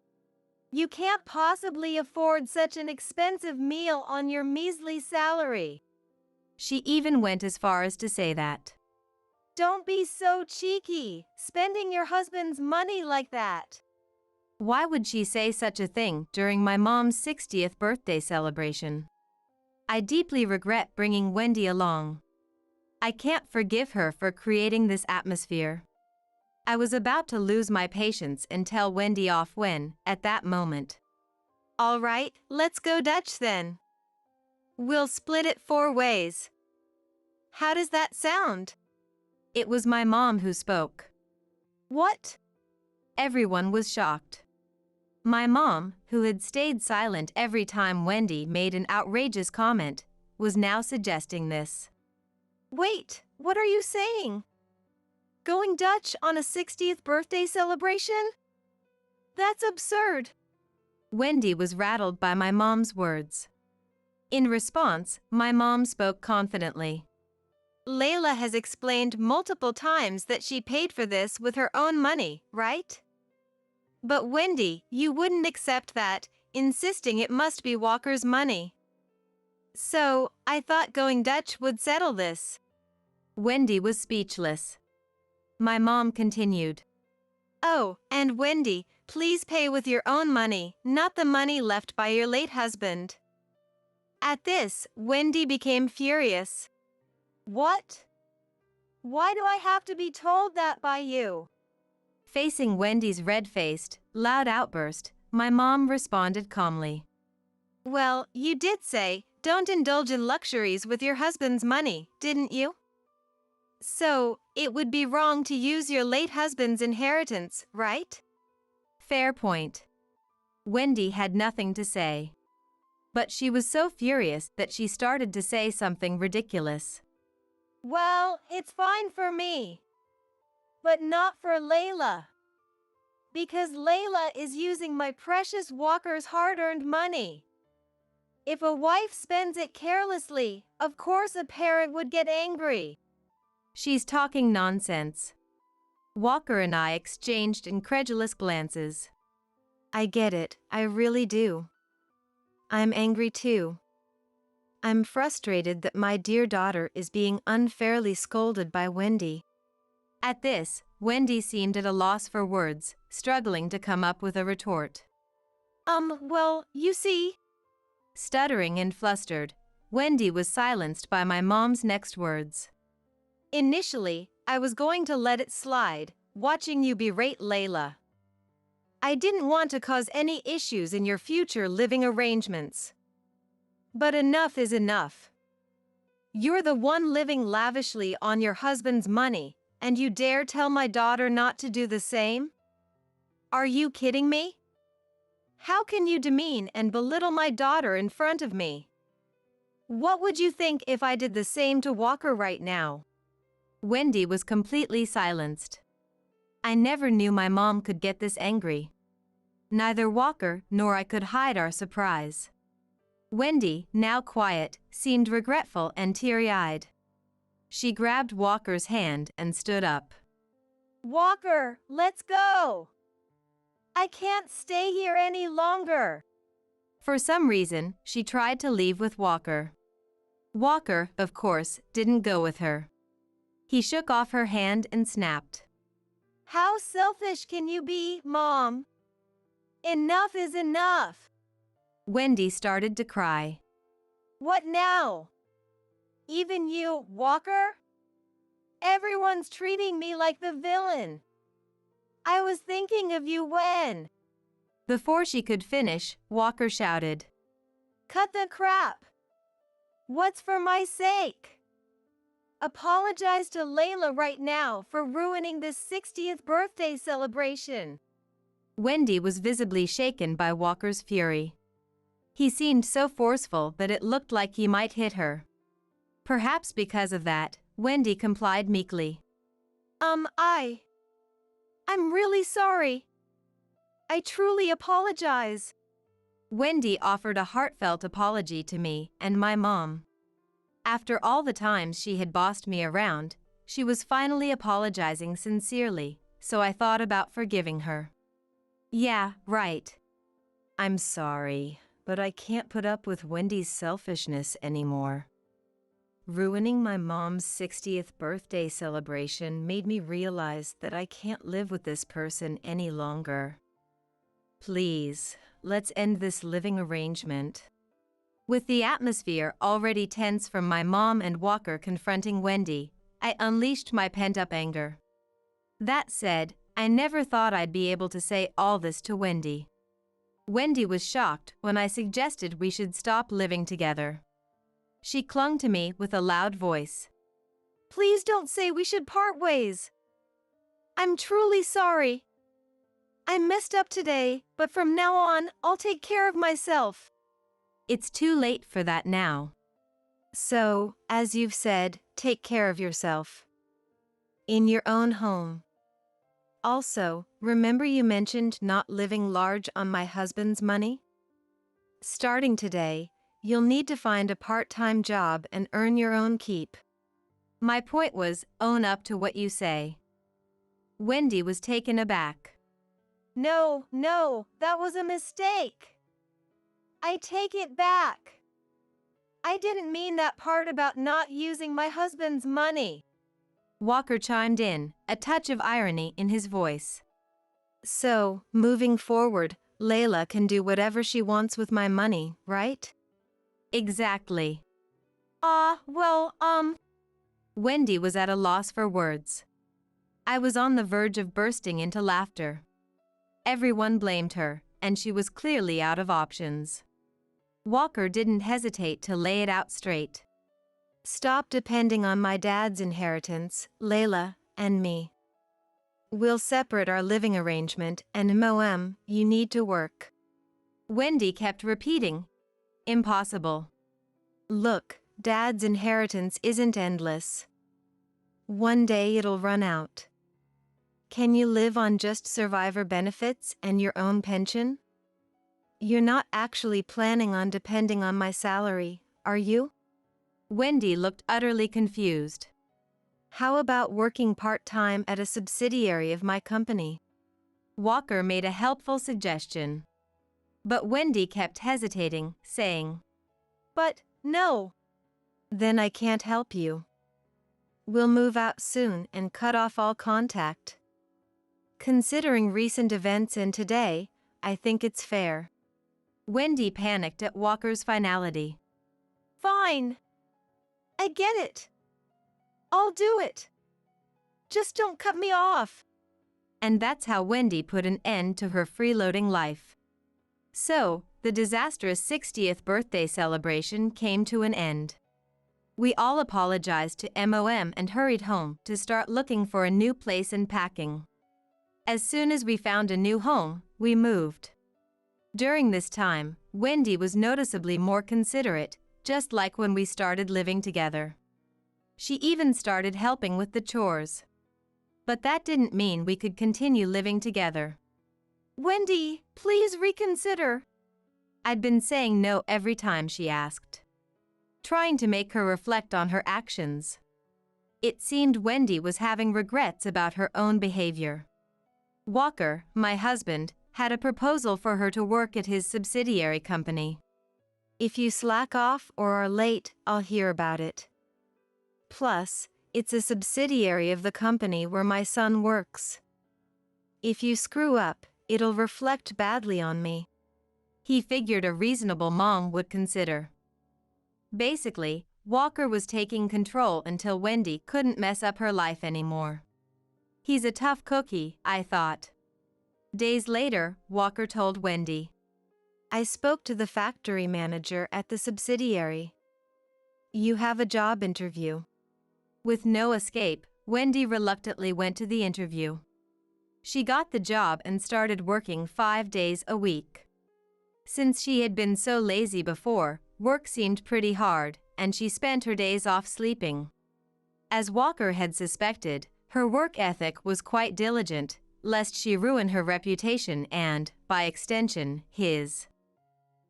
"You can't possibly afford such an expensive meal on your measly salary." She even went as far as to say that. "Don't be so cheeky, spending your husband's money like that." Why would she say such a thing during my mom's 60th birthday celebration? I deeply regret bringing Wendy along. I can't forgive her for creating this atmosphere. I was about to lose my patience and tell Wendy off when, at that moment. "All right, let's go Dutch then. We'll split it 4 ways. How does that sound?" It was my mom who spoke. "What?" Everyone was shocked. My mom, who had stayed silent every time Wendy made an outrageous comment, was now suggesting this. "Wait, what are you saying? Going Dutch on a 60th birthday celebration? That's absurd." Wendy was rattled by my mom's words. In response, my mom spoke confidently. "Layla has explained multiple times that she paid for this with her own money, right? But Wendy, you wouldn't accept that, insisting it must be Walker's money. So, I thought going Dutch would settle this." Wendy was speechless. My mom continued. "Oh, and Wendy, please pay with your own money, not the money left by your late husband." At this, Wendy became furious. "What? Why do I have to be told that by you?" Facing Wendy's red-faced, loud outburst, my mom responded calmly. "Well, you did say, don't indulge in luxuries with your husband's money, didn't you? So, it would be wrong to use your late husband's inheritance, right?" Fair point. Wendy had nothing to say. But she was so furious that she started to say something ridiculous. "Well, it's fine for me. But not for Layla. Because Layla is using my precious Walker's hard-earned money. If a wife spends it carelessly, of course a parent would get angry." She's talking nonsense. Walker and I exchanged incredulous glances. "I get it, I really do. I'm angry too. I'm frustrated that my dear daughter is being unfairly scolded by Wendy." At this, Wendy seemed at a loss for words, struggling to come up with a retort. Well, you see." Stuttering and flustered, Wendy was silenced by my mom's next words. "Initially, I was going to let it slide, watching you berate Layla. I didn't want to cause any issues in your future living arrangements. But enough is enough. You're the one living lavishly on your husband's money, and you dare tell my daughter not to do the same? Are you kidding me? How can you demean and belittle my daughter in front of me? What would you think if I did the same to Walker right now?" Wendy was completely silenced. I never knew my mom could get this angry. Neither Walker nor I could hide our surprise. Wendy, now quiet, seemed regretful and teary-eyed. She grabbed Walker's hand and stood up. "Walker, let's go! I can't stay here any longer." For some reason, she tried to leave with Walker. Walker, of course, didn't go with her. He shook off her hand and snapped. How selfish can you be, Mom? Enough is enough. Wendy started to cry. What now? Even you, Walker? Everyone's treating me like the villain. I was thinking of you when. Before she could finish, Walker shouted. Cut the crap. What's for my sake? Apologize to Layla right now for ruining this 60th birthday celebration. Wendy was visibly shaken by Walker's fury. He seemed so forceful that it looked like he might hit her. Perhaps because of that, Wendy complied meekly. I'm really sorry. I truly apologize. Wendy offered a heartfelt apology to me and my mom. After all the times she had bossed me around, she was finally apologizing sincerely, so I thought about forgiving her. Yeah, right. I'm sorry, but I can't put up with Wendy's selfishness anymore. Ruining my mom's 60th birthday celebration made me realize that I can't live with this person any longer. Please, let's end this living arrangement. With the atmosphere already tense from my mom and Walker confronting Wendy, I unleashed my pent-up anger. That said, I never thought I'd be able to say all this to Wendy. Wendy was shocked when I suggested we should stop living together. She clung to me with a loud voice. Please don't say we should part ways. I'm truly sorry. I messed up today, but from now on, I'll take care of myself. It's too late for that now. So, as you've said, take care of yourself. In your own home. Also, remember you mentioned not living large on my husband's money? Starting today, you'll need to find a part-time job and earn your own keep. My point was, own up to what you say. Wendy was taken aback. No, that was a mistake. I take it back. I didn't mean that part about not using my husband's money. Walker chimed in, a touch of irony in his voice. So, moving forward, Layla can do whatever she wants with my money, right? Exactly. Wendy was at a loss for words. I was on the verge of bursting into laughter. Everyone blamed her, and she was clearly out of options. Walker didn't hesitate to lay it out straight. Stop depending on my dad's inheritance, Layla, and me. We'll separate our living arrangement, and Moem, you need to work. Wendy kept repeating. Impossible. Look, Dad's inheritance isn't endless. One day it'll run out. Can you live on just survivor benefits and your own pension? You're not actually planning on depending on my salary, are you? Wendy looked utterly confused. How about working part-time at a subsidiary of my company? Walker made a helpful suggestion. But Wendy kept hesitating, saying, But, no. Then I can't help you. We'll move out soon and cut off all contact. Considering recent events and today, I think it's fair. Wendy panicked at Walker's finality. Fine. I get it. I'll do it. Just don't cut me off. And that's how Wendy put an end to her freeloading life. So, the disastrous 60th birthday celebration came to an end. We all apologized to MOM and hurried home to start looking for a new place and packing. As soon as we found a new home, we moved. During this time, Wendy was noticeably more considerate, just like when we started living together. She even started helping with the chores. But that didn't mean we could continue living together. Wendy, please reconsider. I'd been saying no every time she asked, trying to make her reflect on her actions. It seemed Wendy was having regrets about her own behavior. Walker, my husband, had a proposal for her to work at his subsidiary company. If you slack off or are late, I'll hear about it. Plus, It's a subsidiary of the company where my son works. If you screw up, it'll reflect badly on me. He figured a reasonable mom would consider. Basically, Walker was taking control until Wendy couldn't mess up her life anymore. He's a tough cookie, I thought. Days later, Walker told Wendy, I spoke to the factory manager at the subsidiary. You have a job interview. With no escape, Wendy reluctantly went to the interview. She got the job and started working 5 days a week. Since she had been so lazy before, work seemed pretty hard, and she spent her days off sleeping. As Walker had suspected, her work ethic was quite diligent, lest she ruin her reputation and, by extension, his.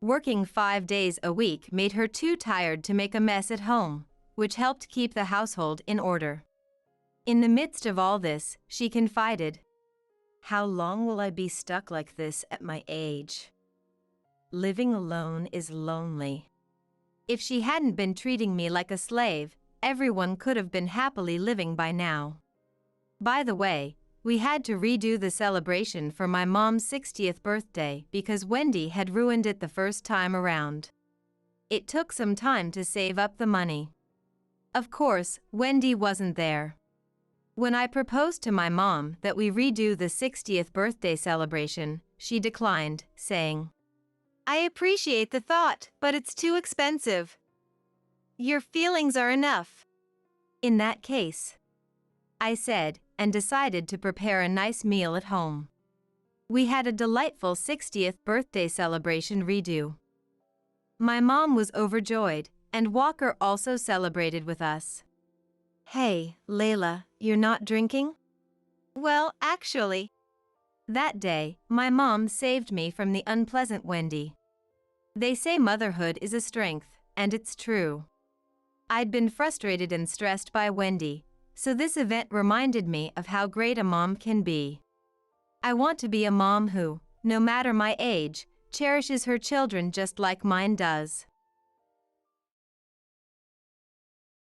Working 5 days a week made her too tired to make a mess at home, which helped keep the household in order. In the midst of all this, she confided, How long will I be stuck like this at my age? Living alone is lonely. If she hadn't been treating me like a slave, everyone could have been happily living by now. By the way, we had to redo the celebration for my mom's 60th birthday because Wendy had ruined it the first time around. It took some time to save up the money. Of course, Wendy wasn't there. When I proposed to my mom that we redo the 60th birthday celebration, she declined, saying, I appreciate the thought, but it's too expensive. Your feelings are enough. In that case, I said, and decided to prepare a nice meal at home. We had a delightful 60th birthday celebration redo. My mom was overjoyed, and Walker also celebrated with us. Hey, Layla, you're not drinking? Well, actually. That day, my mom saved me from the unpleasant Wendy. They say motherhood is a strength, and it's true. I'd been frustrated and stressed by Wendy, so this event reminded me of how great a mom can be. I want to be a mom who, no matter my age, cherishes her children just like mine does.